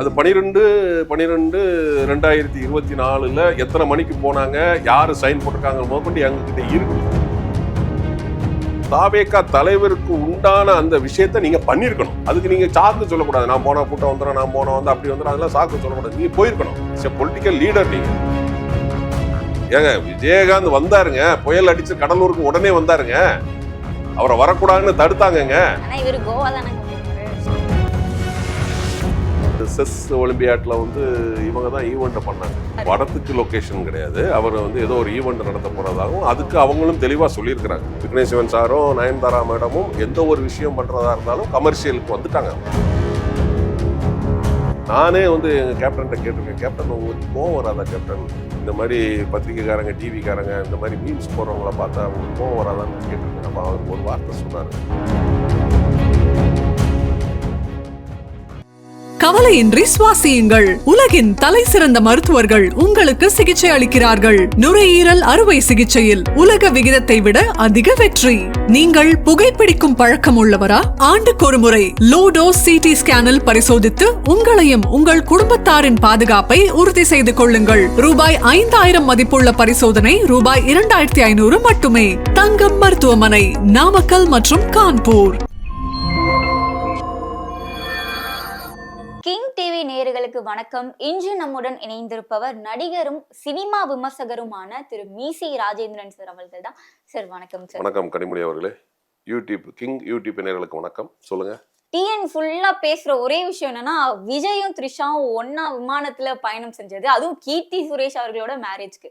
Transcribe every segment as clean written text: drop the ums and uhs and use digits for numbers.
அது 12/12/2024 எத்தனை மணிக்கு போனாங்க, யாரு சைன் போட்டிருக்காங்க முதற்கொண்டு எங்ககிட்ட இருக்கு. தாவேகா தலைவருக்கு உண்டான அந்த விஷயத்தை நீங்க பண்ணிருக்கணும். அதுக்கு நீங்க சாக்கு சொல்லக்கூடாது. நான் போன கூட்டம் வந்துடும், நான் போன வந்து அப்படி வந்துடும், அதெல்லாம் சாக்கு சொல்லக்கூடாது. நீங்க போயிருக்கணும். பொலிட்டிக்கல் லீடர் நீங்க. ஏங்க விஜயகாந்த் வந்தாருங்க, புயல் அடிச்சு கடலூருக்கு உடனே வந்தாருங்க. அவரை வரக்கூடாதுன்னு தடுத்தாங்கங்க. செஸ் ஒலிம்பியாட்ல வந்து இவங்க தான் ஈவெண்ட் பண்ணாங்க. படத்துக்கு லொகேஷன் கிடையாது. அவர் வந்து ஏதோ ஒரு ஈவெண்ட் நடத்த போறதாகவும் அதுக்கு அவங்களும் தெளிவா சொல்லியிருக்கிறாங்க. விக்னேஷ் சிவன் சாரும் நயன்தாரா மேடமும் எந்த ஒரு விஷயம் பண்றதா இருந்தாலும் கமர்ஷியலுக்கு வந்துட்டாங்க. நானே வந்து எங்க கேப்டன் கேட்டிருக்கேன், கேப்டன் உங்களுக்கு கோவம் வராதா கேப்டன்? இந்த மாதிரி பத்திரிகைக்காரங்க, டிவிக்காரங்க இந்த மாதிரி மீன்ஸ் போறவங்கள பார்த்தா உங்களுக்கு கோவம் வராதான்னு கேட்டிருக்கேன். அப்ப அவர் ஒரு வார்த்தை சொன்னாரு. கவலையின்றி சுவாசியுங்கள். உலகின் தலை சிறந்த மருத்துவர்கள் உங்களுக்கு சிகிச்சை அளிக்கிறார்கள். நுரையீரல் அறுவை சிகிச்சையில் உலக விகிதத்தை விட அதிக வெற்றி. நீங்கள் புகைப்பிடிக்கும் பழக்கம் உள்ளவரா? ஆண்டுக்கொரு முறை லோ டோஸ் சிடி ஸ்கேனில் பரிசோதித்து உங்களையும் உங்கள் குடும்பத்தாரின் பாதுகாப்பை உறுதி செய்து கொள்ளுங்கள். ரூபாய் 5000 மதிப்புள்ள பரிசோதனை ரூபாய் 2500 மட்டுமே. தங்கம் மருத்துவமனை, நாமக்கல் மற்றும் கான்பூர். கிங் டிவி நேயர்களுக்கு வணக்கம். இன்று நம்முடன் இணைந்திருப்பவர் நடிகரும் சினிமா விமர்சகருமான திரு மீசி ராஜேந்திரன் சார் அவர்கள் தான். சார் வணக்கம் சார். வணக்கம் கனிமொழி அவர்களே. கிங் யூடியூப் நேயர்களுக்கு வணக்கம். சொல்லுங்க. டிஎன் ஃபுல்லா பேசுற ஒரே விஷயம் என்னன்னா, விஜயும் த்ரிஷாவும் ஒன்னா விமானத்துல பயணம் செஞ்சது, அதுவும் கீர்த்தி சுரேஷ் அவர்களோட மேரேஜ்க்கு.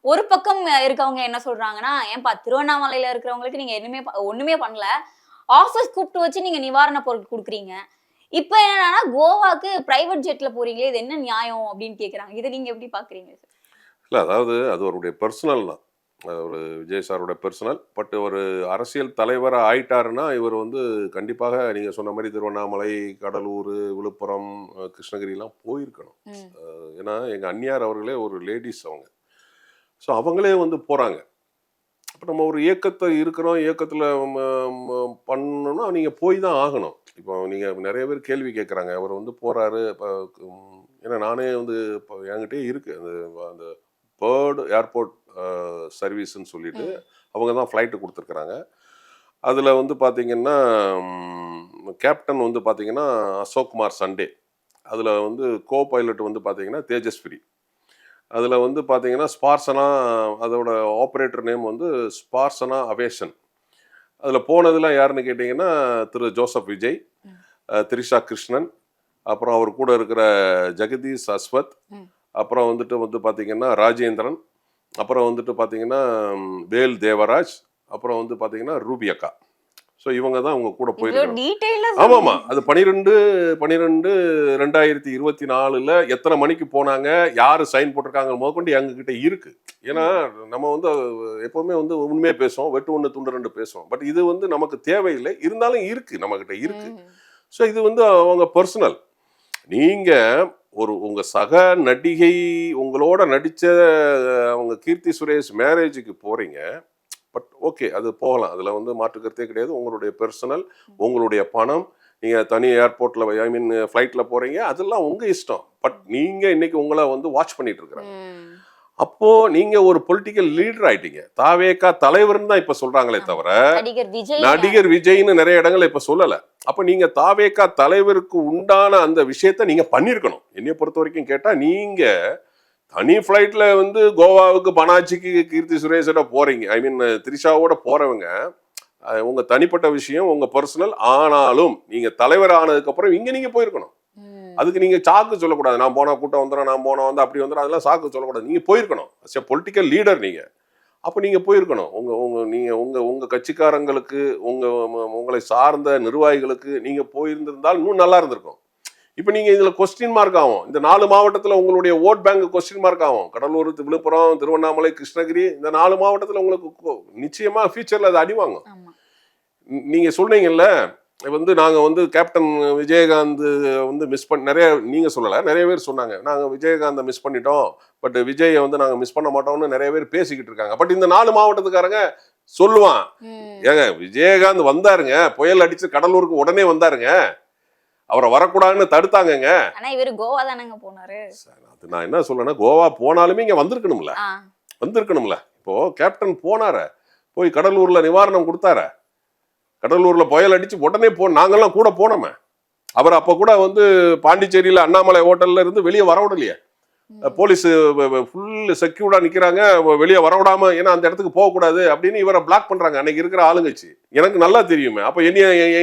ஒரு பக்கம் இருக்கவங்க என்ன சொல்றாங்கன்னா, ஏன்பா திருவண்ணாமலையில இருக்கிறவங்களுக்கு நீங்க ஒண்ணுமே பண்ணல, ஆஃபீஸ் கூப்பிட்டு வச்சு நீங்க நிவாரண பொருட்கள் கொடுக்குறீங்க. இப்ப என்னன்னா கோவாக்கு பிரைவேட் ஜெட்ல போறீங்களே, இது என்ன நியாயம் அப்படின்னு கேக்குறாங்க. இதை நீங்க எப்படி பாக்குறீங்க? இல்ல, அதாவது அது அவருடைய பர்சனல் தான். ஒரு விஜய் சாரோட பர்சனல். பட் ஒரு அரசியல் தலைவராக ஆயிட்டாருன்னா இவர் வந்து கண்டிப்பாக நீங்க சொன்ன மாதிரி திருவண்ணாமலை, கடலூர், விழுப்புரம், கிருஷ்ணகிரிலாம் போயிருக்கணும். ஏன்னா எங்க அண்ணியார் அவர்களே ஒரு லேடிஸ் அவங்க. ஸோ அவங்களே வந்து போறாங்க. இப்போ நம்ம ஒரு இயக்கத்தில் பண்ணணும்னா நீங்கள் போய் தான் ஆகணும். இப்போ நீங்கள் நிறைய பேர் கேள்வி கேட்குறாங்க, அவர் வந்து போகிறாரு. இப்போ ஏன்னா நானே வந்து இப்போ என்கிட்டே இருக்குது அந்த பேர்டு ஏர்போர்ட் சர்வீஸ்ன்னு சொல்லிட்டு அவங்க தான் ஃப்ளைட்டு கொடுத்துருக்குறாங்க. அதில் வந்து பார்த்திங்கன்னா கேப்டன் வந்து பார்த்திங்கன்னா அசோக்குமார் சண்டே, அதில் வந்து கோ பைலட் வந்து பார்த்திங்கன்னா தேஜஸ்விரி, அதில் வந்து பார்த்தீங்கன்னா ஸ்பார்சனா, அதோட ஆப்ரேட்டர் நேம் வந்து ஸ்பார்சனா அவேஷன். அதில் போனதெல்லாம் யாருன்னு கேட்டிங்கன்னா திரு ஜோசப் விஜய், திரிஷா கிருஷ்ணன், அப்புறம் அவர் கூட இருக்கிற ஜெகதீஷ் அஸ்வத், அப்புறம் வந்துட்டு பார்த்தீங்கன்னா ராஜேந்திரன், அப்புறம் வந்துட்டு பார்த்தீங்கன்னா வேல் தேவராஜ், அப்புறம் வந்து பார்த்தீங்கன்னா ரூபி அக்கா. ஸோ இவங்க தான் அவங்க கூட போயிருக்காங்க. ஆமாம்மா, அது 12/12/2024 எத்தனை மணிக்கு போனாங்க, யாரு சைன் போட்டிருக்காங்க முதற்கொண்டு எங்ககிட்ட இருக்கு. ஏன்னா நம்ம வந்து எப்பவுமே வந்து உண்மையே பேசுவோம், வெட்டு ஒன்று துண்டு ரெண்டு பேசுவோம். பட் இது வந்து நமக்கு தேவையில்லை, இருந்தாலும் இருக்கு, நம்ம கிட்ட இருக்கு. ஸோ இது வந்து அவங்க பர்சனல். நீங்க உங்க சக நடிகை உங்களோட நடிச்ச அவங்க கீர்த்தி சுரேஷ் மேரேஜுக்கு போறீங்க. பட் ஓகே, அது போகலாம், அதில் வந்து மாற்றுக்கிறதே கிடையாது. உங்களுடைய பர்சனல், உங்களுடைய பணம், நீங்கள் தனி ஏர்போர்ட்டில் ஃப்ளைட்டில் போகிறீங்க, அதெல்லாம் உங்கள் இஷ்டம். பட் நீங்கள் இன்னைக்கு உங்களை வந்து வாட்ச் பண்ணிட்டு இருக்கிறாங்க. அப்போது நீங்கள் ஒரு பொலிட்டிக்கல் லீடர் ஆயிட்டீங்க. தாவேகா தலைவர்னு தான் இப்போ சொல்கிறாங்களே தவிர நடிகர் விஜய்னு நிறைய இடங்கள் இப்போ சொல்லலை. அப்போ நீங்கள் தாவேகா தலைவருக்கு உண்டான அந்த விஷயத்த நீங்கள் பண்ணியிருக்கணும். என்னைய பொறுத்த வரைக்கும் கேட்டால், நீங்கள் தனி ஃப்ளைட்ல வந்து கோவாவுக்கு பனாச்சிக்கு கீர்த்தி சுரேஷோட போறீங்க, திரிஷாவோட போறவங்க, உங்க தனிப்பட்ட விஷயம், உங்க பர்சனல். ஆனாலும் நீங்க தலைவர் ஆனதுக்கு அப்புறம் நீங்க போயிருக்கணும். அதுக்கு நீங்க சாக்கு சொல்லக்கூடாது. நான் போன கூட்டம் வந்துடும், நான் போன வந்து அப்படி வந்துடும், அதெல்லாம் சாக்கு சொல்லக்கூடாது. நீங்க போயிருக்கணும். பொலிட்டிக்கல் லீடர் நீங்க. அப்ப நீங்க போயிருக்கணும். உங்க கட்சிக்காரங்களுக்கு, உங்களை சார்ந்த நிர்வாகிகளுக்கு நீங்க போயிருந்திருந்தால் இன்னும் நல்லா இருந்திருக்கும். இப்போ நீங்கள் இதில் கொஸ்டின் மார்க் ஆகும். இந்த 4 மாவட்டத்தில் உங்களுடைய ஓட் பேங்க் கொஸ்டின் மார்க் ஆகும். கடலூர், விழுப்புரம், திருவண்ணாமலை, கிருஷ்ணகிரி, இந்த 4 மாவட்டத்தில் உங்களுக்கு நிச்சயமாக ஃபியூச்சரில் அது அடிவாங்கும். நீங்கள் சொன்னீங்கல்ல, வந்து நாங்கள் வந்து கேப்டன் விஜயகாந்த் வந்து மிஸ் பண்ணி, நீங்கள் சொல்லலை, நிறைய பேர் சொன்னாங்க, நாங்கள் விஜயகாந்தை மிஸ் பண்ணிட்டோம், பட் விஜயை வந்து நாங்கள் மிஸ் பண்ண மாட்டோம்னு நிறைய பேர் பேசிக்கிட்டு இருக்காங்க. பட் இந்த 4 மாவட்டத்துக்காரங்க சொல்லுவான், ஏங்க விஜயகாந்த் வந்தாருங்க, புயல் அடிச்சு கடலூருக்கு உடனே வந்தாருங்க, அவரை வரக்கூடாதுன்னு தடுத்தாங்கங்க. ஆனா இவரு கோவா தானங்க போனாரு. அது நான் என்ன சொல்றேன்னா, கோவா போனாலுமே இங்க வந்திருக்கணும்ல. இப்போ கேப்டன் போனார, போய் கடலூர்ல நிவாரணம் கொடுத்தார, கடலூர்ல புயல் அடிச்சு உடனே நாங்கெல்லாம் கூட போனோமே. அவர் அப்ப கூட வந்து பாண்டிச்சேரியில அண்ணாமலை ஹோட்டல்ல இருந்து வெளியே வரவிடலையே. போலீஸ் ஃபுல் செக்யூர்டா நிக்கிறாங்க, வெளியே வரவிடாம, ஏன்னா அந்த இடத்துக்கு போகக்கூடாது அப்படின்னு இவரை பிளாக் பண்றாங்க அன்னைக்கு இருக்கிற ஆளுங்கட்சி. எனக்கு நல்லா தெரியுமே. அப்ப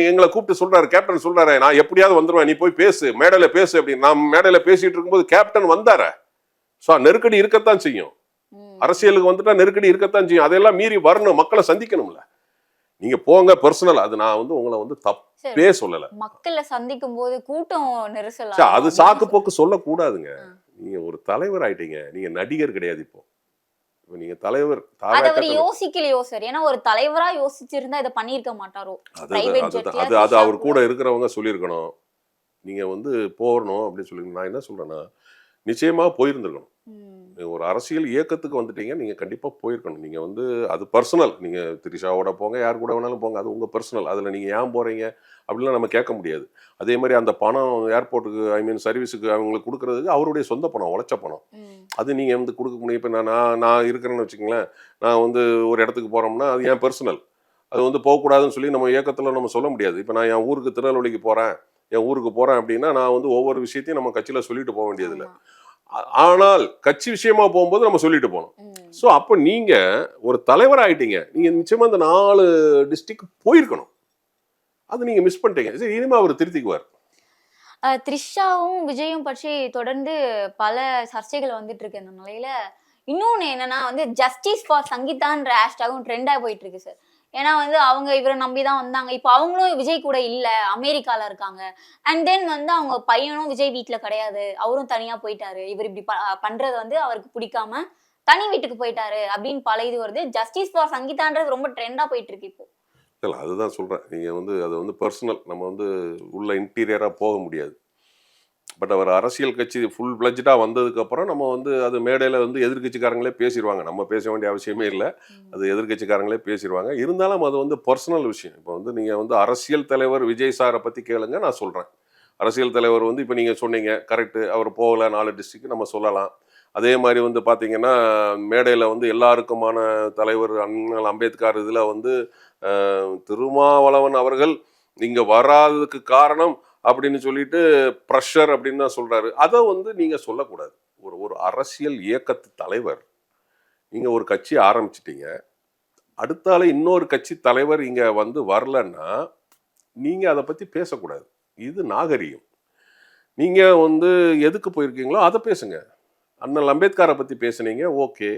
எங்களை கூப்பிட்டு சொல்றாரு, கேப்டன் சொல்றாரு, நான் எப்படியாவது வந்துருவேன், நீ போய் பேசு, மேடையில பேசு அப்படின்னு. நான் மேடையில பேசிட்டு இருக்கும்போது கேப்டன் வந்தார. சோ நெருக்கடி இருக்கத்தான் செய்யும், அரசியலுக்கு வந்துட்டா நெருக்கடி இருக்கத்தான் செய்யும். அதெல்லாம் மீறி வரணும், மக்களை சந்திக்கணும்ல. நீங்க போங்க பர்சனல், அது நான் வந்து உங்களை வந்து தப்பே சொல்லல. மக்களை சந்திக்கும் போது கூட்டம் நெரிசல் அது சாக்கு போக்கு சொல்லக்கூடாதுங்க. நீங்க ஒரு தலைவர் ஆயிட்டீங்க, நீங்க நடிகர் கிடையாது. இப்போ நீங்க தலைவர். அவர் யோசிக்கலையோ சார், ஏன்னா ஒரு தலைவரா யோசிச்சிருந்தா இதை பண்ணிருக்க மாட்டாரோ. அது அவர் கூட இருக்கிறவங்க சொல்லியிருக்கணும், நீங்க வந்து போறணும் அப்படின்னு சொல்லி. நான் என்ன சொல்றேன்னா, நிச்சயமா போயிருந்திருக்கணும். ஒரு அரசியல் இயக்கத்துக்கு வந்துட்டீங்க, நீங்க கண்டிப்பா போயிருக்கணும். நீங்க வந்து அது பர்சனல், நீங்க திரிஷாவோட போங்க, யார் கூட வேணாலும் போங்க, அது உங்க பர்சனல். அதுல நீங்க ஏன் போறீங்க அப்படிலாம் நம்ம கேட்க முடியாது. அதே மாதிரி அந்த பணம் ஏர்போர்ட்டுக்கு, ஐ மீன் சர்வீஸுக்கு அவங்களுக்கு கொடுக்கறதுக்கு அவருடைய சொந்த பணம், உழைச்ச பணம். அது நீங்க வந்து கொடுக்க முடியும். இப்போ நான் இருக்கிறேன்னு வச்சுக்கங்களேன், நான் வந்து ஒரு இடத்துக்கு போறோம்னா அது என் பர்சனல், அது வந்து போகக்கூடாதுன்னு சொல்லி நம்ம இயக்கத்துல நம்ம சொல்ல முடியாது. இப்போ நான் என் ஊருக்கு திருநெல்வேலிக்கு போறேன், என் ஊருக்கு போறேன் அப்படின்னா நான் வந்து ஒவ்வொரு விஷயத்தையும் நம்ம கட்சியில சொல்லிட்டு போக வேண்டியதில்லை. ஆனால் கட்சி விஷயமா போகும்போது நம்ம சொல்லிட்டு போனோம். ஸோ அப்போ நீங்க ஒரு தலைவர் ஆயிட்டீங்க, நீங்க நிச்சயமா இந்த 4 டிஸ்ட்ரிக்ட் போயிருக்கணும். அது நீங்க மிஸ் பண்ணிட்டீங்க. சரி, இனிமே அவர் திருத்திக்குவார். த்ரிஷாவும் விஜயும் பற்றி தொடர்ந்து பல சர்ச்சைகள் வந்துட்டு இருக்கு. இந்த நிலையில இன்னொன்னு என்னன்னா வந்து ஜஸ்டிஸ் ஃபார் சங்கீதான்ற ஹேஷ்டாகும் ட்ரெண்டா போயிட்டு இருக்கு சார். ஏன்னா வந்து அவங்க இவரை நம்பிதான் வந்தாங்க. இப்போ அவங்களும் விஜய் கூட இல்ல, அமெரிக்கால இருக்காங்க. அண்ட் தென் வந்து அவங்க பையனும் விஜய் வீட்டுல கிடையாது, அவரும் தனியா போயிட்டாரு. இவர் இப்படி பண்றது வந்து அவருக்கு பிடிக்காம தனி வீட்டுக்கு போயிட்டாரு அப்படின்னு பல இது வருது. ஜஸ்டிஸ் ஃபார் சங்கீதான்றது ரொம்ப ட்ரெண்டா போயிட்டு இருக்கு இப்போ. இல்லை, அதுதான் சொல்றேன். நீங்க வந்து அது வந்து பர்சனல், நம்ம வந்து உள்ள இன்டீரியரா போக முடியாது. பட் அவர் அரசியல் கட்சி ஃபுல் பிளட்ஜா வந்ததுக்கு அப்புறம் நம்ம வந்து அது மேடையில வந்து எதிர்கட்சிக்காரங்களே பேசிடுவாங்க, நம்ம பேச வேண்டிய அவசியமே இல்லை. அது எதிர்கட்சிக்காரங்களே பேசிடுவாங்க. இருந்தாலும் அது வந்து பர்சனல் விஷயம். இப்போ வந்து நீங்க வந்து அரசியல் தலைவர் விஜய் சாரை பத்தி கேளுங்க, நான் சொல்றேன். அரசியல் தலைவர் வந்து இப்போ நீங்க சொன்னீங்க கரெக்ட், அவர் போகல 4 டிஸ்ட்ரிக்ட் நம்ம சொல்லலாம். அதே மாதிரி வந்து பார்த்தீங்கன்னா மேடையில் வந்து எல்லாருக்குமான தலைவர் அண்ணல் அம்பேத்கர் இதில் வந்து திருமாவளவன் அவர்கள் இங்கே வராததுக்கு காரணம் அப்படின்னு சொல்லிட்டு ப்ரெஷர் அப்படின்னு தான் சொல்றாரு. அதை வந்து நீங்க சொல்லக்கூடாது. ஒரு அரசியல் இயக்கத்து தலைவர், நீங்க ஒரு கட்சி ஆரம்பிச்சிட்டீங்க, அடுத்தால இன்னொரு கட்சி தலைவர் இங்க வந்து வரலன்னா நீங்க அதை பத்தி பேசக்கூடாது. இது நாகரிகம். நீங்க வந்து எதுக்கு போயிருக்கீங்களோ அதை பேசுங்க. அண்ணல் அம்பேத்கரை பத்தி பேசுனீங்க, ஓகே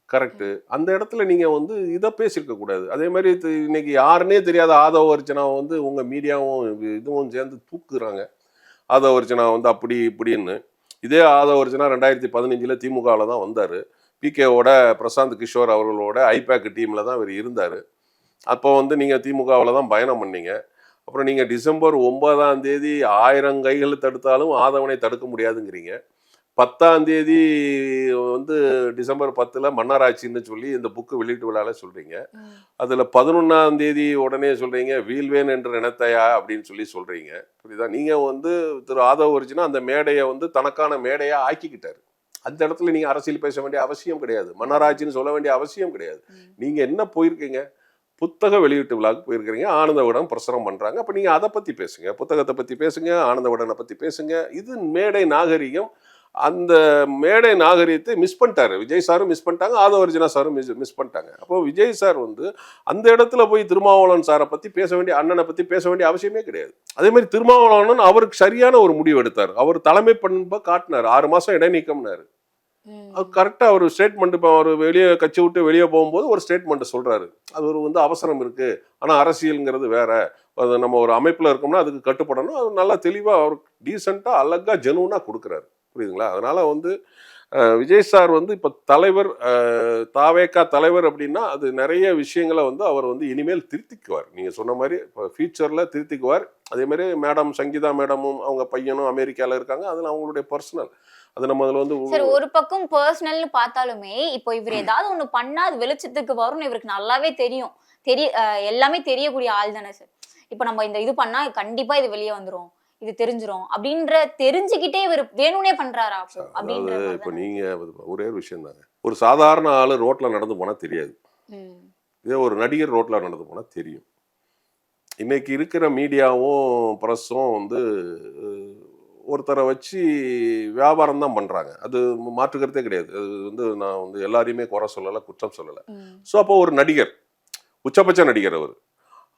கரெக்டு. அந்த இடத்துல நீங்க வந்து இதை பேசியிருக்க கூடாது. அதே மாதிரி இன்னைக்கு யாருன்னே தெரியாத ஆதவ அர்ச்சனாவை வந்து உங்க மீடியாவும் இதுவும் சேர்ந்து தூக்குறாங்க. ஆதவ அர்ச்சனா வந்து அப்படி இப்படின்னு. இதே ஆதவ அர்ச்சனா 2015 திமுகவில் தான் வந்தார். பிகேவோட பிரசாந்த் கிஷோர் அவர்களோட ஐபேக் டீமில் தான் இவர் இருந்தார். அப்போ வந்து நீங்கள் திமுகவில் தான் பயணம் பண்ணீங்க. அப்புறம் நீங்கள் டிசம்பர் 9ஆம் தேதி 1000 கைகள் தடுத்தாலும் ஆதவனை தடுக்க முடியாதுங்கிறீங்க. 10ஆம் தேதி வந்து டிசம்பர் 10 மன்னராட்சின்னு சொல்லி இந்த புக்கு வெளியீட்டு விழால சொல்றீங்க. அதுல 11ஆம் தேதி உடனே சொல்றீங்க வீழ்வேன் என்று நினைத்தையா அப்படின்னு சொல்லி சொல்றீங்க. புரியுதா? நீங்க வந்து திரு ஆதவ அர்ஜுனா அந்த மேடையை வந்து தனக்கான மேடையா ஆக்கிக்கிட்டாரு. அந்த இடத்துல நீங்க அரசியல் பேச வேண்டிய அவசியம் கிடையாது, மன்னராட்சின்னு சொல்ல வேண்டிய அவசியம் கிடையாது. நீங்க என்ன போயிருக்கீங்க, புத்தக வெளியீட்டு விழாவுக்கு போயிருக்கிறீங்க, ஆனந்த விகடன் பிரசுரம் பண்றாங்க. அப்ப நீங்க அதை பத்தி பேசுங்க, புத்தகத்தை பத்தி பேசுங்க, ஆனந்த விகடனை பத்தி பேசுங்க. இது மேடை நாகரிகம். அந்த மேடை நாகரிகத்தை மிஸ் பண்ணிட்டாரு விஜய் சாரும், மிஸ் பண்ணிட்டாங்க, ஆதவ அர்ஜுனா சாரும் மிஸ் பண்ணிட்டாங்க. அப்போ விஜய் சார் வந்து அந்த இடத்துல போய் திருமாவளவன் சாரை பத்தி பேச வேண்டிய, அண்ணனை பத்தி பேச வேண்டிய அவசியமே கிடையாது. அதே மாதிரி திருமாவளவன் அவருக்கு சரியான ஒரு முடிவு எடுத்தார். அவர் தலைமை பண்பை காட்டினார். 6 மாசம் இடைநீக்கம்னாரு. அது கரெக்டா ஒரு ஸ்டேட்மெண்ட். இப்போ அவர் வெளியே கட்சி விட்டு வெளியே போகும்போது ஒரு ஸ்டேட்மெண்ட் சொல்றாரு. அது ஒரு வந்து அவசரம் இருக்கு, ஆனா அரசியல்ங்கிறது வேற, அது நம்ம ஒரு அமைப்புல இருக்கோம்னா அதுக்கு கட்டுப்படணும். அது நல்லா தெளிவா அவர் டீசெண்டா அழகா ஜெனுவனா கொடுக்குறாரு. புரியுதுங்களா? அதனால வந்து விஜய் சார் வந்து இப்போ தலைவர், தாவேகா தலைவர் அப்படின்னா அது நிறைய விஷயங்களை வந்து அவர் வந்து இனிமேல் திருத்திக்குவார். நீங்க சொன்ன மாதிரி இப்போ ஃபியூச்சர்ல திருத்திக்குவார். அதே மாதிரி மேடம் சங்கீதா மேடமும் அவங்க பையனும் அமெரிக்கால இருக்காங்க. அதில் அவங்களுடைய பர்சனல், அது நம்ம அதில் வந்து சரி, ஒரு பக்கம் பர்சனல்னு பார்த்தாலுமே இப்போ இவர் ஏதாவது ஒண்ணு பண்ணா அது வெளிச்சத்துக்கு வரும்னு இவருக்கு நல்லாவே தெரியும். எல்லாமே தெரியக்கூடிய ஆள் தானே சார். இப்போ நம்ம இந்த இது பண்ணா கண்டிப்பா இது வெளியே வந்துரும், இது தெரிஞ்சிரும் அப்படின்ற தெரிஞ்சுக்கிட்டே இவர் வேணும்னே பண்றாரா அப்போ அதாவது அப்படின்ற இப்போ மாதிரி நீங்க ஒரே ஒரு விஷயம் தாங்க, ஒரு சாதாரண ஆளு ரோட்ல நடந்து போனா தெரியாது, இதே ஒரு நடிகர் ரோட்ல நடந்து போனா தெரியும். இன்னைக்கு இருக்கிற மீடியாவும் ப்ரெஸ்ஸும் வந்து ஒருத்தரை வச்சு வியாபாரம் தான் பண்றாங்க, அது மாற்றுக்கிறதே கிடையாது. அது வந்து நான் வந்து எல்லாரையுமே குறை சொல்லலை, குற்றம் சொல்லலை. ஸோ அப்போ ஒரு நடிகர், உச்சபட்ச நடிகர் அவர்,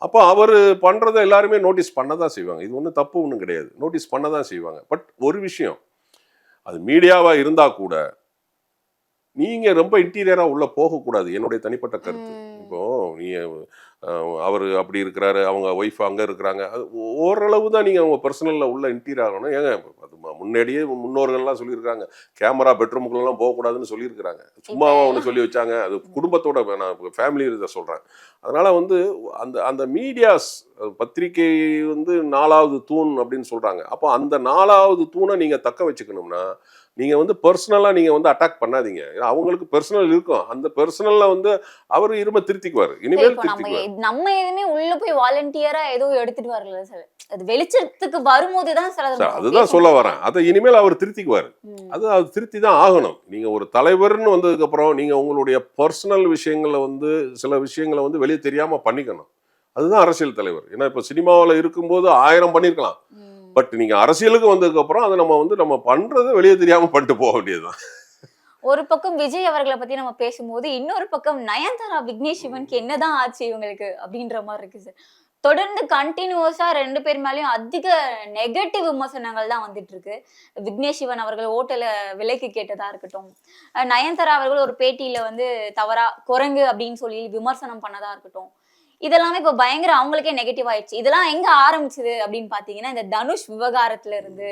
அப்போ அவர் பண்றதை எல்லாருமே நோட்டீஸ் பண்ண தான் செய்வாங்க. இது ஒன்றும் தப்பு ஒன்றும் கிடையாது, நோட்டீஸ் பண்ண தான் செய்வாங்க. பட் ஒரு விஷயம், அது மீடியாவா இருந்தா கூட நீங்க ரொம்ப இன்டீரியரா உள்ள போகக்கூடாது, என்னுடைய தனிப்பட்ட கருத்து. இப்போ நீங்க அவர் அப்படி இருக்கிறாரு, அவங்க ஒய்ஃப் அங்க இருக்கிறாங்க, அது ஓரளவு தான் நீங்க அவங்க பர்சனல்ல உள்ள இன்டீரியர் ஆகணும். ஏங்க அது முன்னாடியே முன்னோர்கள்லாம் சொல்லியிருக்காங்க, கேமரா பெட்ரூமுக்குள்ளெல்லாம் போகக்கூடாதுன்னு சொல்லியிருக்கிறாங்க. சும்மாவா ஒன்று சொல்லி வச்சாங்க, அது குடும்பத்தோட நான் ஃபேமிலி இதை சொல்றேன். அதனால வந்து அந்த அந்த மீடியாஸ், பத்திரிகை வந்து 4வது தூண் அப்படின்னு சொல்றாங்க. அப்போ அந்த 4வது தூணை நீங்க தக்க வச்சுக்கணும்னா நீங்க வந்து பர்சனலா நீங்க வந்து அட்டாக் பண்ணாதீங்க. ஏன்னா அவங்களுக்கு பர்சனல் இருக்கும், அந்த பர்சனல்ல வந்து அவர் இரும திருத்திக்குவாரு, இனிமேல் இப்போ திருத்திக்குவாரு. நம்ம எதுவுமே உள்ள போய் வாலண்டியரா ஏதோ எடுத்துட்டு வரல சார், அது வெளிச்சத்துக்கு வரும்போது தான் சார் அதை நம்ம அதுதான் சொல்ல வரேன், அதை இனிமேல் அவர் திருத்திக்குவாரு. அது திருத்தி தான் ஆகணும். நீங்க ஒரு தலைவர்னு வந்ததுக்கு அப்புறம் நீங்க உங்களுடைய பர்சனல் விஷயங்களை வந்து சில விஷயங்களை வந்து வெளியே தெரியாம பண்ணிக்கணும். அதுதான் அரசியல் தலைவர். ஏன்னா இப்ப சினிமாவில் இருக்கும்போது 1000 பண்ணிருக்கலாம், பட் நீங்க அரசியலுக்கு வந்ததுக்கு அப்புறம் அதை நம்ம பண்றதை வெளியே தெரியாம பண்ணிட்டு போக வேண்டியதுதான். ஒரு பக்கம் விஜய் அவர்களை பத்தி நம்ம பேசும்போது இன்னொரு பக்கம் நயன்தாரா விக்னேஷ் சிவனுக்கு என்னதான் ஆச்சு இவங்களுக்கு அப்படின்ற மாதிரி இருக்கு சார். தொடர்ந்து கண்டினியூஸா 2 பேர் மேலயும் அதிக நெகட்டிவ் விமர்சனங்கள் தான் வந்துட்டு இருக்கு. விக்னேஷ் சிவன் அவர்கள் ஓட்டல விலைக்கு கேட்டதா இருக்கட்டும், நயன்தாரா அவர்கள் ஒரு பேட்டியில வந்து தவறா குரங்கு அப்படின்னு சொல்லி விமர்சனம் பண்ணதா இருக்கட்டும், இதெல்லாமே இப்ப பயங்கர அவங்களுக்கே நெகட்டிவ் ஆயிடுச்சு. இதெல்லாம் எங்க ஆரம்பிச்சது அப்படின்னு பாத்தீங்கன்னா இந்த தனுஷ் விவகாரத்துல இருந்து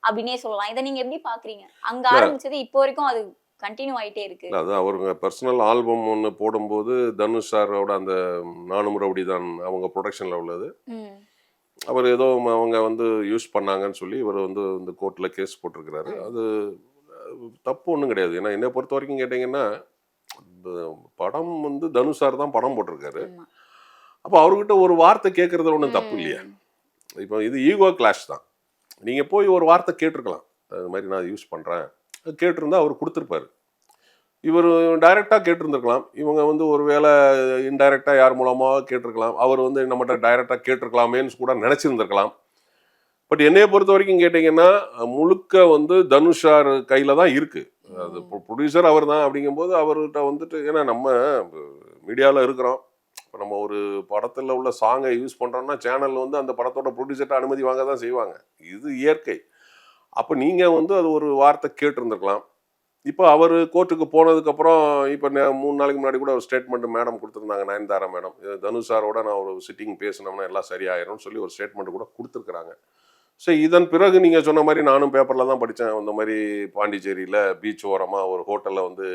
அப்படின்னே சொல்லலாம். இதை நீங்க எப்படி பாக்குறீங்க? அங்க ஆரம்பிச்சது இப்போ வரைக்கும் அது கண்டினியூ ஆயிட்டே இருக்கு. அது அவருங்க பர்சனல் ஆல்பம் ஒன்று போடும்போது தனுஷ் சாரோட அந்த நானும் ரவுடி தான் அவங்க ப்ரொடக்ஷனில் உள்ளது, அவர் ஏதோ அவங்க வந்து யூஸ் பண்ணாங்கன்னு சொல்லி இவர் வந்து இந்த கோர்ட்டில் கேஸ் போட்டிருக்கிறாரு. அது தப்பு ஒன்றும் கிடையாது. ஏன்னா என்னை பொறுத்த வரைக்கும் கேட்டிங்கன்னா, படம் வந்து தனுஷ் சார் தான் படம் போட்டிருக்காரு. அப்போ அவர்கிட்ட ஒரு வார்த்தை கேட்கறதுல ஒன்றும் தப்பு இல்லையா? இப்போ இது ஈகோ கிளாஷ் தான். நீங்கள் போய் ஒரு வார்த்தை கேட்டிருக்கலாம், அது மாதிரி நான் யூஸ் பண்ணுறேன், கேட்டிருந்தா அவர் கொடுத்துருப்பாரு. இவர் டைரெக்டாக கேட்டிருந்துருக்கலாம், இவங்க வந்து ஒரு வேளை இன்டைரக்டாக யார் மூலமாக கேட்டிருக்கலாம், அவர் வந்து நம்மகிட்ட டைரெக்டாக கேட்டிருக்கலாமேன்னு கூட நினச்சிருந்துருக்கலாம். பட் என்னைய பொறுத்த வரைக்கும் கேட்டிங்கன்னா முழுக்க வந்து தனுஷ் சார் கையில் தான் இருக்குது. அது ப்ரொடியூசர் அவர் தான். அப்படிங்கும்போது அவர்கிட்ட வந்துட்டு, ஏன்னா நம்ம மீடியாவில் இருக்கிறோம், இப்போ நம்ம ஒரு படத்தில் உள்ள சாங்கை யூஸ் பண்ணுறோம்னா சேனல் வந்து அந்த படத்தோட ப்ரொடியூசர்கிட்ட அனுமதி வாங்க தான் செய்வாங்க, இது இயற்கை. அப்போ நீங்கள் வந்து அது ஒரு வார்த்தை கேட்டிருந்துருக்கலாம். இப்போ அவர் கோர்ட்டுக்கு போனதுக்கப்புறம் இப்போ 3 நாளைக்கு முன்னாடி கூட ஒரு ஸ்டேட்மெண்ட் மேடம் கொடுத்துருந்தாங்க, நயன்தாரா மேடம், தனுஷ் சாரோட நான் ஒரு சிட்டிங் பேசினோம்னா எல்லாம் சரியாயிரும்னு சொல்லி ஒரு ஸ்டேட்மெண்ட் கூட கொடுத்துருக்குறாங்க. ஸோ இதன் பிறகு நீங்கள் சொன்ன மாதிரி நானும் பேப்பரில் தான் படித்தேன், அந்த மாதிரி பாண்டிச்சேரியில் பீச் ஓரமாக ஒரு ஹோட்டலில் வந்து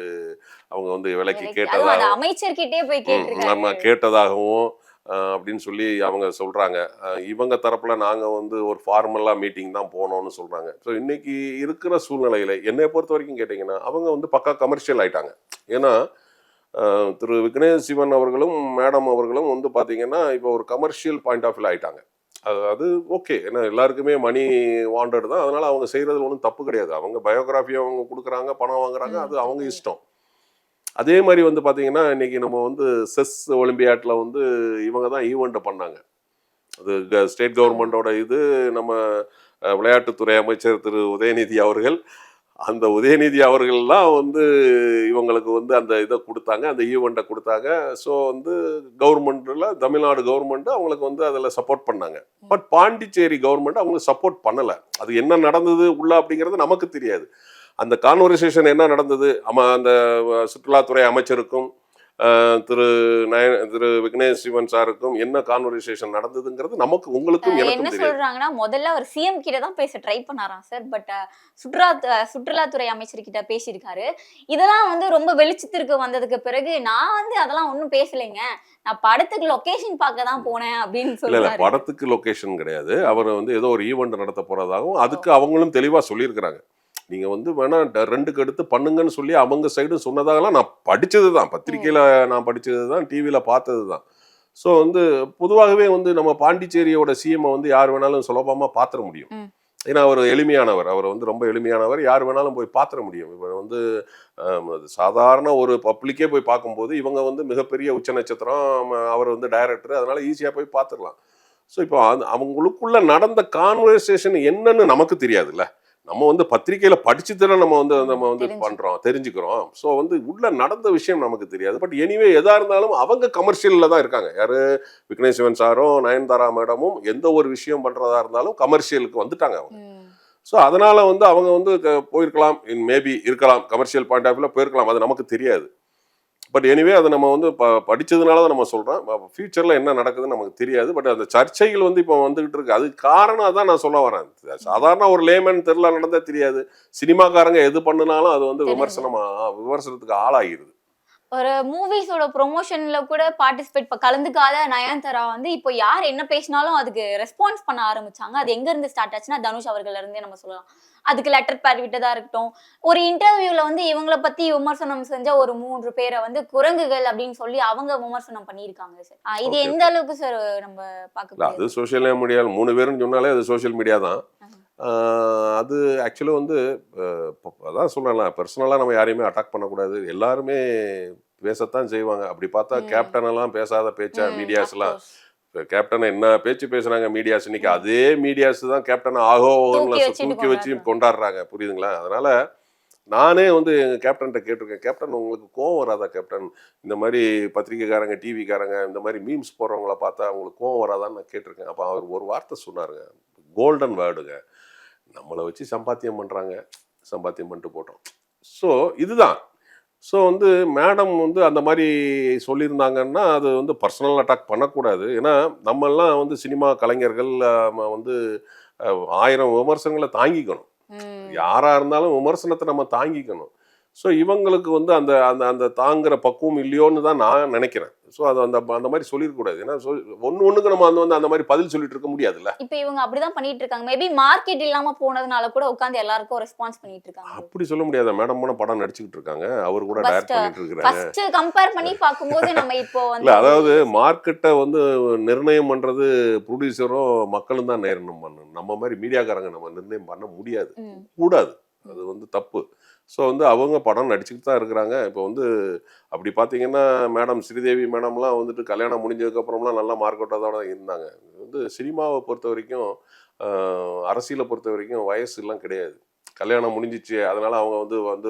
அவங்க வந்து விலைக்கு கேட்டதாக, அமைச்சர்கிட்டே போய் கேட்டிருக்காங்க. நம்ம கேட்டதாகவும் அப்படின்னு சொல்லி அவங்க சொல்கிறாங்க. இவங்க தரப்பில் நாங்கள் வந்து ஒரு ஃபார்மலாக மீட்டிங் தான் போனோம்னு சொல்கிறாங்க. ஸோ இன்றைக்கி இருக்கிற சூழ்நிலையில் என்னை பொறுத்த வரைக்கும் கேட்டிங்கன்னா அவங்க வந்து பக்கா கமர்ஷியல் ஆகிட்டாங்க. ஏன்னா திரு விக்னேஷ் சிவன் அவர்களும் மேடம் அவர்களும் வந்து பார்த்திங்கன்னா இப்போ ஒரு கமர்ஷியல் பாயிண்ட் ஆஃப் வியூ ஆகிட்டாங்க. அது ஓகே, ஏன்னா எல்லாருக்குமே மணி வாண்டட் தான், அதனால் அவங்க செய்கிறதுல ஒன்றும் தப்பு கிடையாது. அவங்க பயோகிராஃபி அவங்க கொடுக்குறாங்க, பணம் வாங்குறாங்க, அது அவங்க இஷ்டம். அதே மாதிரி வந்து பார்த்தீங்கன்னா இன்றைக்கி நம்ம வந்து செஸ் ஒலிம்பியாட்டில் வந்து இவங்க தான் ஈவெண்ட்டை பண்ணாங்க. அது ஸ்டேட் கவர்மெண்ட்டோட இது, நம்ம விளையாட்டுத்துறை அமைச்சர் திரு உதயநிதி அவர்கள், அந்த உதயநிதி அவர்கள்லாம் வந்து இவங்களுக்கு வந்து அந்த இதை கொடுத்தாங்க, அந்த ஈவெண்ட்டை கொடுத்தாங்க. ஸோ வந்து கவர்மெண்ட்டில் தமிழ்நாடு கவர்மெண்ட்டு அவங்களுக்கு வந்து அதில் சப்போர்ட் பண்ணாங்க. பட் பாண்டிச்சேரி கவர்மெண்ட் அவங்களுக்கு சப்போர்ட் பண்ணலை. அது என்ன நடந்தது உள்ள அப்படிங்கிறது நமக்கு தெரியாது. அந்த கான்வர்சேஷன் என்ன நடந்தது, அந்த சுற்றுலாத்துறை அமைச்சருக்கும் திரு விக்னேஷ் சிவன் சாருக்கும் என்ன கான்வர்சேஷன் நடந்ததுங்கிறது நமக்கு உங்களுக்கும் எனக்கும் என்ன தெரியாது. சொல்றாங்கன்னா முதல்ல அவர் சிஎம் கிட்ட தான் பேச ட்ரை பண்ணாராம் சார், பட் சுற்றுலாத்துறை அமைச்சர் கிட்ட பேசியிருக்காரு. இதெல்லாம் வந்து ரொம்ப வெளிச்சத்திற்கு வந்ததுக்கு பிறகு நான் வந்து அதெல்லாம் ஒன்றும் பேசலைங்க, நான் படத்துக்கு லொகேஷன் பார்க்க தான் போனேன் அப்படின்னு சொல்றாரு. படத்துக்கு லொகேஷன் கிடையாது, அவர் வந்து ஏதோ ஒரு ஈவெண்ட் நடத்த போறதாகவும் அதுக்கு அவங்களும் தெளிவா சொல்லியிருக்கிறாங்க. நீங்கள் வந்து வேணா 2க்கு எடுத்து பண்ணுங்கன்னு சொல்லி அவங்க சைடும் சொன்னதாகலாம் நான் படித்தது தான், பத்திரிக்கையில் நான் படித்தது தான், டிவியில் பார்த்தது தான். ஸோ வந்து பொதுவாகவே வந்து நம்ம பாண்டிச்சேரியோட சிஎம் வந்து யார் வேணாலும் சுலபமா பாத்திர முடியும். ஏன்னா அவர் எளிமையானவர், அவர் வந்து ரொம்ப எளிமையானவர், யார் வேணாலும் போய் பாத்திர முடியும். இப்போ வந்து சாதாரண ஒரு பப்ளிக்கே போய் பார்க்கும்போது இவங்க வந்து மிகப்பெரிய உச்ச நட்சத்திரம், அவர் வந்து டைரக்டர், அதனால ஈஸியா போய் பார்த்துடலாம். ஸோ இப்போ அவங்களுக்குள்ள நடந்த கான்வர்சேஷன் என்னன்னு நமக்கு தெரியாதுல்ல. நம்ம வந்து பத்திரிகையில படிச்சு தானே நம்ம வந்து பண்றோம், தெரிஞ்சுக்கிறோம். ஸோ வந்து உள்ள நடந்த விஷயம் நமக்கு தெரியாது. பட் எனிவே எதா இருந்தாலும் அவங்க கமர்ஷியல்ல தான் இருக்காங்க. யாரு விக்னேஷ் சிவன் சாரும் நயன்தாரா மேடமும் எந்த ஒரு விஷயம் பண்றதா இருந்தாலும் கமர்ஷியலுக்கு வந்துட்டாங்க அவங்க. ஸோ அதனால வந்து அவங்க வந்து போயிருக்கலாம், மேபி இருக்கலாம், கமர்ஷியல் பாயிண்ட் ஆஃப் வியூல போயிருக்கலாம், அது நமக்கு தெரியாது. பட் எனிவே அதை நம்ம வந்து படிச்சதுனால தான் நம்ம சொல்றோம். ஃபியூச்சர்ல என்ன நடக்குதுன்னு நமக்கு தெரியாது. பட் அந்த சர்ச்சைகள் வந்து இப்போ வந்துகிட்டு இருக்கு. அது காரணம் தான் நான் சொல்ல வரேன். சாதாரண ஒரு லேமன் தெருல நடந்தா தெரியாது. சினிமாக்காரங்க எது பண்ணினாலும் அது வந்து விமர்சனத்துக்கு ஆளாகிருது. ஒரு மூவிஸோட ப்ரொமோஷன்ல கூட பார்ட்டிசிபேட் கலந்துக்காத நயன்தாரா வந்து இப்போ யார் என்ன பேசினாலும் அதுக்கு ரெஸ்பான்ஸ் பண்ண ஆரம்பிச்சாங்க. அது எங்க இருந்து ஸ்டார்ட் ஆச்சுன்னா தனுஷ் அவர்கள்ல இருந்தே நம்ம சொல்லலாம். அதுக்கு லெட்டர் பேர் விட்டதா இருக்கட்டும், ஒரு இன்டர்வியூல வந்து இவங்களை பத்தி விமர்சனம் செஞ்ச ஒரு 3 பேரை வந்து குரங்குகள் அப்படின்னு சொல்லி அவங்க விமர்சனம் பண்ணியிருக்காங்க சார். இது எந்த அளவுக்கு சார் நம்ம பார்க்க? அது சோசியல் மீடியா 3 பேருன்னு சொன்னாலே அது சோசியல் மீடியா தான். அது ஆக்சுவலாக வந்து அதான் சொல்கிறேன்ல, பர்சனலாக நம்ம யாரையுமே அட்டாக் பண்ணக்கூடாது. எல்லாருமே பேசத்தான் செய்வாங்க. அப்படி பார்த்தா கேப்டன் எல்லாம் பேசாத பேச்சா மீடியாஸ்லாம்? கேப்டன் என்ன பேச்சு பேசுறாங்க மீடியாஸ் இன்னைக்கு? அதே மீடியாஸ் தான் கேப்டன் தூக்கி வச்சு கொண்டாடுறாங்க. புரியுதுங்களா? அதனால நானே வந்து எங்கள் கேப்டன்கிட்ட கேட்டிருக்கேன், கேப்டன் உங்களுக்கு கோவம் வராதா கேப்டன்? இந்த மாதிரி பத்திரிக்கைக்காரங்க, டிவிக்காரங்க இந்த மாதிரி மீம்ஸ் போடுறவங்கள பார்த்தா அவங்களுக்கு கோவம் வராதான்னு நான் கேட்டிருக்கேன். அப்போ அவர் ஒரு வார்த்தை சொன்னாருங்க, கோல்டன் வேர்டுங்க, நம்மளை வச்சு சம்பாத்தியம் பண்ணுறாங்க, சம்பாத்தியம் பண்ணிட்டு போட்டோம். ஸோ இதுதான். ஸோ வந்து மேடம் வந்து அந்த மாதிரி சொல்லியிருந்தாங்கன்னா அது வந்து பர்சனல் அட்டாக் பண்ணக்கூடாது. ஏன்னா நம்மெல்லாம் வந்து சினிமா கலைஞர்கள் வந்து 1000 விமர்சனங்களை தாங்கிக்கணும். யாரா இருந்தாலும் விமர்சனத்தை நம்ம தாங்கிக்கணும். ஸோ இவங்களுக்கு வந்து அந்த அந்த அந்த தாங்குற பக்குவம் இல்லையோன்னு தான் நான் நினைக்கிறேன். ஸோ அது அந்த அந்த மாதிரி சொல்லிடக்கூடாது. ஏன்னா ஒன்றுக்கு நம்ம வந்து அந்த மாதிரி பதில் சொல்லிட்டு இருக்க முடியாதுல்ல. இப்போ இவங்க அப்படிதான் பண்ணிட்டு இருக்காங்க. மேபி மார்க்கெட் இல்லாம போனதுனால கூட உட்கார்ந்து எல்லாருக்கும் ரெஸ்பான்ஸ் பண்ணிட்டு இருக்காங்க. அப்படி சொல்ல முடியாது. மேடம் கூட படம் நடிச்சுக்கிட்டு இருக்காங்க, அவர் கூட டைரக்ட் பண்ணிட்டு இருக்காங்க. ஃபர்ஸ்ட் கம்பேர் பண்ணி பாக்கும்போது நம்ம இப்போ வந்து அதாவது மார்க்கெட்டை வந்து நிர்ணயம் பண்றது ப்ரொடியூசரும் மக்களும் தான் நிர்ணயம் பண்ணணும். நம்ம மாதிரி மீடியாக்காரங்க நம்ம நிர்ணயம் பண்ண முடியாது, கூடாது. அது வந்து தப்பு. ஸோ வந்து அவங்க படம் நடிச்சுக்கிட்டு தான் இருக்கிறாங்க. இப்போ வந்து அப்படி பார்த்தீங்கன்னா மேடம் ஸ்ரீதேவி மேடம்லாம் வந்துட்டு கல்யாணம் முடிஞ்சதுக்கப்புறம்லாம் நல்லா மார்க்கெட்டாக தான் இருந்தாங்க. வந்து சினிமாவை பொறுத்த வரைக்கும், அரசியலை பொறுத்த வரைக்கும் வயசுலாம் கிடையாது. கல்யாணம் முடிஞ்சிச்சு அதனால அவங்க வந்து வந்து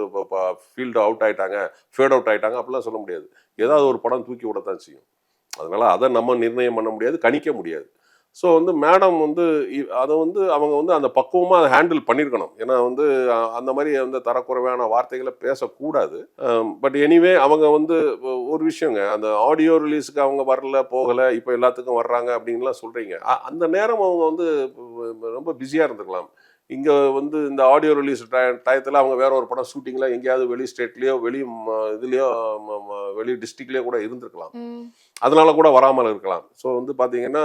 ஃபீல்டு அவுட் ஆயிட்டாங்க, ஃபேட் அவுட் ஆயிட்டாங்க அப்படிலாம் சொல்ல முடியாது. ஏதாவது ஒரு படம் தூக்கி விடத்தான் செய்யும். அதனால அதை நம்ம நிர்ணயம் பண்ண முடியாது, கணிக்க முடியாது. ஸோ வந்து மேடம் வந்து அதை வந்து அவங்க வந்து அந்த பக்குவமாக அதை ஹேண்டில் பண்ணியிருக்கணும். ஏன்னா வந்து அந்த மாதிரி வந்து தரக்குறைவான வார்த்தைகளை பேசக்கூடாது. பட் எனிவே அவங்க வந்து ஒரு விஷயங்க, அந்த ஆடியோ ரிலீஸுக்கு அவங்க வரல போகலை, இப்போ எல்லாத்துக்கும் வர்றாங்க அப்படின்லாம் சொல்கிறீங்க. அந்த நேரம் அவங்க வந்து ரொம்ப பிஸியாக இருந்துக்கலாம். இங்கே வந்து இந்த ஆடியோ ரிலீஸ் டயத்தில் அவங்க வேற ஒரு படம் ஷூட்டிங்கில் எங்கேயாவது வெளி ஸ்டேட்லேயோ வெளி இதுலேயோ வெளி டிஸ்ட்ரிக்ட்லேயோ கூட இருந்திருக்கலாம், அதனால கூட வராமல் இருக்கலாம். ஸோ வந்து பார்த்தீங்கன்னா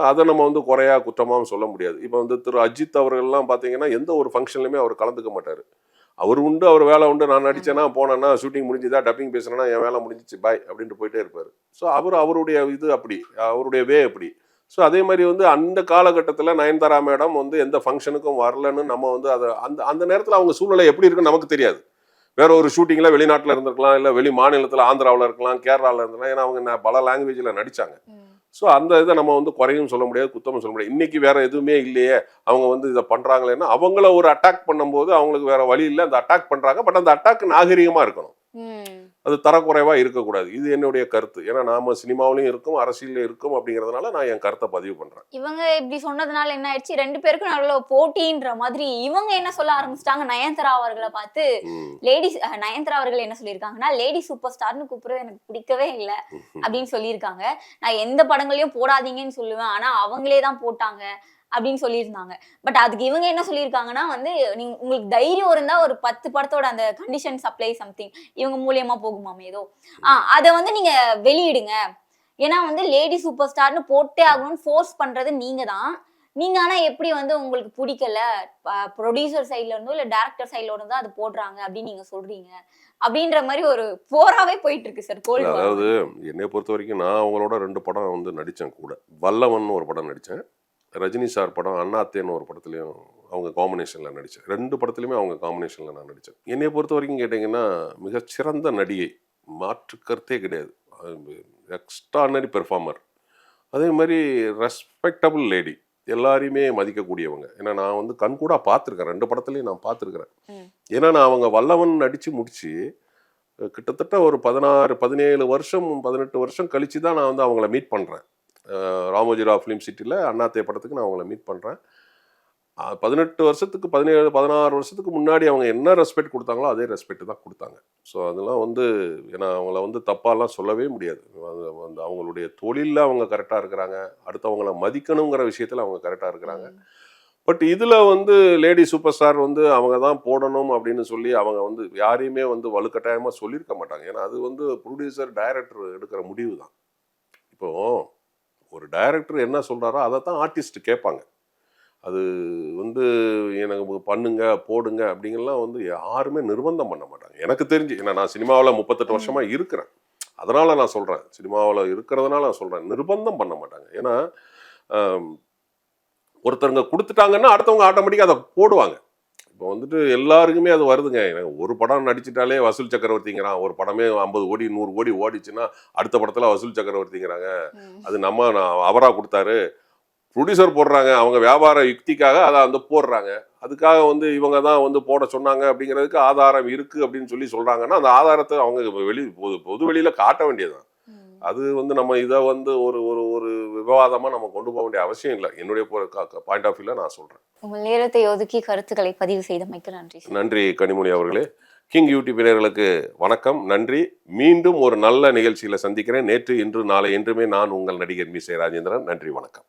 அதை நம்ம வந்து குறையா குற்றமாகவும் சொல்ல முடியாது. இப்போ வந்து திரு அஜித் அவர்கள்லாம் பார்த்தீங்கன்னா எந்த ஒரு ஃபங்க்ஷன்லையுமே அவர் கலந்துக்க மாட்டார். அவர் உண்டு, அவர் வேலை உண்டு. நான் நடித்தேன்னா போனேன்னா ஷூட்டிங் முடிஞ்சுதா, டப்பிங் பேசுனேன்னா என் வேலை முடிஞ்சிச்சு பாய் அப்படின்ட்டு போயிட்டே இருப்பார். ஸோ அவருடைய இது அப்படி, அவருடைய வே அப்படி. ஸோ அதே மாதிரி வந்து அந்த காலகட்டத்தில் நயன்தாரா மேடம் வந்து எந்த ஃபங்க்ஷனுக்கும் வரலன்னு நம்ம வந்து அதை அந்த அந்த நேரத்தில் அவங்க சூழ்நிலை எப்படி இருக்குன்னு நமக்கு தெரியாது. வேற ஒரு ஷூட்டிங்கில் வெளிநாட்டில் இருந்திருக்கலாம், இல்லை வெளி மாநிலத்தில் ஆந்திராவில் இருக்கலாம், கேரளாவில் இருந்திருக்கலாம். ஏன்னா அவங்க பல லாங்குவேஜில் நடித்தாங்க. ஸோ அந்த இதை நம்ம வந்து குறையும் சொல்ல முடியாது, குத்தமும் சொல்ல முடியாது. இன்னைக்கு வேற எதுவுமே இல்லையே, அவங்க வந்து இதை பண்ணுறாங்களேன்னா அவங்கள ஒரு அட்டாக் பண்ணும்போது அவங்களுக்கு வேற வழி இல்லை, அந்த அட்டாக் பண்ணுறாங்க. பட் அந்த அட்டாக் நாகரிகமாக இருக்கணும், அது தரக்குறைவா இருக்கக்கூடாது. இது என்னுடைய கருத்து. ஏன்னா நாம சினிமாவிலையும் இருக்கும், அரசியலையும் இருக்கும் அப்படிங்கிறதுனால நான் என் கருத்தை பதிவு பண்றேன். இவங்க இப்படி சொன்னதுனால என்ன ஆயிடுச்சு, 2 பேருக்கும் நல்ல போட்டின்ற மாதிரி இவங்க என்ன சொல்ல ஆரம்பிச்சிட்டாங்க நயன்தாரா அவர்களை பார்த்து. லேடிஸ் நயன்தாரா அவர்கள் என்ன சொல்லியிருக்காங்கன்னா, லேடி சூப்பர் ஸ்டார்னு கூப்பிடுறது எனக்கு பிடிக்கவே இல்லை அப்படின்னு சொல்லியிருக்காங்க. நான் எந்த படங்களையும் போடாதீங்கன்னு சொல்லுவேன், ஆனா அவங்களே தான் போட்டாங்க அப்படின்னு சொல்லியிருந்தாங்க. பட் அதுக்கு இவங்க என்ன சொல்லியிருக்காங்கன்னா வந்து, நீங்க உங்களுக்கு தைரியம் இருந்தா ஒரு 10 படத்தோட அந்த கண்டிஷன் சப்ளை சம்திங் இவங்க மூலியமா போகுமாமே ஏதோ, அதை வந்து நீங்க வெளியிடுங்க. ஏன்னா வந்து லேடி சூப்பர் ஸ்டார்னு போட்டே ஆகணும்னு ஃபோர்ஸ் பண்றது நீங்க தான். நீங்க ஆனா எப்படி வந்து உங்களுக்கு பிடிக்கல, ப்ரொடியூசர் சைட்ல இருந்தோ இல்ல டைரக்டர் சைட்ல இருந்தோ அது போடுறாங்க அப்படின்னு நீங்க சொல்றீங்க அப்படின்ற மாதிரி ஒரு போராவே போயிட்டு இருக்கு சார் கோல்டு வார். அதாவது என்னை பொறுத்த வரைக்கும் நான் அவங்களோட 2 படம் வந்து நடித்தேன் கூட. வல்லவன் ஒரு படம் நடித்தேன், ரஜினி சார் படம் அண்ணாத்தேன்னு ஒரு படத்துலையும் அவங்க காம்பினேஷனில் நடித்தேன். 2 படத்துலையுமே அவங்க காம்பினேஷனில் நான் நடித்தேன். என்னை பொறுத்த வரைக்கும் கேட்டிங்கன்னா மிகச்சிறந்த நடிகை, மாற்று கருத்தே கிடையாது. எக்ஸ்ட்ரானரி பெர்ஃபார்மர், அதே மாதிரி ரெஸ்பெக்டபிள் லேடி, எல்லாரையுமே மதிக்கக்கூடியவங்க. ஏன்னா நான் வந்து கண்கூடா பார்த்துருக்கேன், 2 படத்துலையும் நான் பார்த்துருக்குறேன். ஏன்னா நான் அவங்க வல்லவன் நடித்து முடித்து கிட்டத்தட்ட ஒரு 16 17 வருஷம் 18 வருஷம் கழித்து தான் நான் வந்து அவங்கள மீட் பண்ணுறேன். ராமோஜிராவ் ஃபிலிம் சிட்டியில் அண்ணாத்தே படத்துக்கு நான் அவங்கள மீட் பண்ணுறேன். 18 வருஷத்துக்கு 17 16 வருஷத்துக்கு முன்னாடி அவங்க என்ன ரெஸ்பெக்ட் கொடுத்தாங்களோ அதே ரெஸ்பெக்ட் தான் கொடுத்தாங்க. ஸோ அதெல்லாம் வந்து ஏன்னா அவங்கள வந்து தப்பாலாம் சொல்லவே முடியாது. வந்து அவங்களுடைய தொழிலில் அவங்க கரெக்டாக இருக்கிறாங்க, அடுத்தவங்கள மதிக்கணுங்கிற விஷயத்தில் அவங்க கரெக்டாக இருக்கிறாங்க. பட் இதில் வந்து லேடி சூப்பர் ஸ்டார் வந்து அவங்க தான் போடணும் அப்படின்னு சொல்லி அவங்க வந்து யாரையுமே வந்து வலுக்கட்டாயமாக சொல்லியிருக்க மாட்டாங்க. ஏன்னா அது வந்து ப்ரொடியூசர் டைரக்டர் எடுக்கிற முடிவு தான். இப்போது ஒரு டைரக்டர் என்ன சொல்கிறாரோ அதை தான் ஆர்டிஸ்ட் கேட்பாங்க. அது வந்து எனக்கு பண்ணுங்க போடுங்க அப்படிங்கலாம் வந்து யாருமே நிர்பந்தம் பண்ண மாட்டாங்க எனக்கு தெரிஞ்சு. ஏன்னா நான் சினிமாவில் 38 வருஷமாக இருக்கிறேன், அதனால் நான் சொல்கிறேன், சினிமாவில் இருக்கிறதுனால நான் சொல்கிறேன், நிர்பந்தம் பண்ண மாட்டாங்க. ஏன்னா ஒருத்தருங்க கொடுத்துட்டாங்கன்னா அடுத்தவங்க ஆட்டோமேட்டிக்காக அதை போடுவாங்க. இப்போ வந்துட்டு எல்லாருக்குமே அது வருதுங்க. எனக்கு ஒரு படம் நடிச்சிட்டாலே வசூல் சக்கரவர்த்திங்கிறான், ஒரு படமே 50 கோடி 100 கோடி ஓடிச்சுன்னா அடுத்த படத்தில் வசூல் சக்கரவர்த்திங்கிறாங்க. அது அவராக கொடுத்தாரு, ப்ரொடியூசர் போடுறாங்க, அவங்க வியாபார யுக்திக்காக அதை வந்து போடுறாங்க. அதுக்காக வந்து இவங்க தான் வந்து போட சொன்னாங்க அப்படிங்கிறதுக்கு ஆதாரம் இருக்குது அப்படின்னு சொல்லி சொல்கிறாங்கன்னா அந்த ஆதாரத்தை அவங்க பொது வெளியில் காட்ட வேண்டியதுதான். அது வந்து நம்ம இதை வந்து ஒரு ஒரு ஒரு விவாதமாக நம்ம கொண்டு போக வேண்டிய அவசியம் இல்லை. என்னுடைய பாயிண்ட் ஆஃப் வியூவில் நான் சொல்கிறேன். உங்கள் நேரத்தை ஒதுக்கி கருத்துக்களை பதிவு செய்தமைக்கு நன்றி. நன்றி கனிமொழி அவர்களே. கிங் யூடியூப் நேயர்களுக்கு வணக்கம், நன்றி. மீண்டும் ஒரு நல்ல நிகழ்ச்சியில் சந்திக்கிறேன். நேற்று இன்று நாளை என்றுமே நான் உங்கள் நடிகர் மீசை ராஜேந்திரன். நன்றி, வணக்கம்.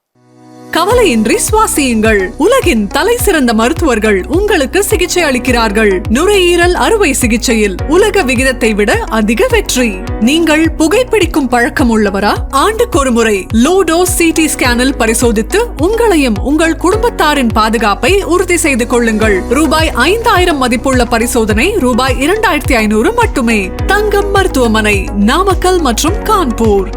கவலையின்றி சுவாசியுங்கள். உலகின் தலை சிறந்த மருத்துவர்கள் உங்களுக்கு சிகிச்சை அளிக்கிறார்கள். நுரையீரல் அறுவை சிகிச்சையில் உலக விகிதத்தை விட அதிக வெற்றி. நீங்கள் புகைப்பிடிக்கும் பழக்கம் உள்ளவரா? ஆண்டுக்கு ஒரு முறை லோ டோஸ் சிடி ஸ்கேனில் பரிசோதித்து உங்களையும் உங்கள் குடும்பத்தாரின் பாதுகாப்பை உறுதி செய்து கொள்ளுங்கள். ரூபாய் 5000 மதிப்புள்ள பரிசோதனை ரூபாய் 2500 மட்டுமே. தங்கம் மருத்துவமனை, நாமக்கல் மற்றும் கான்பூர்.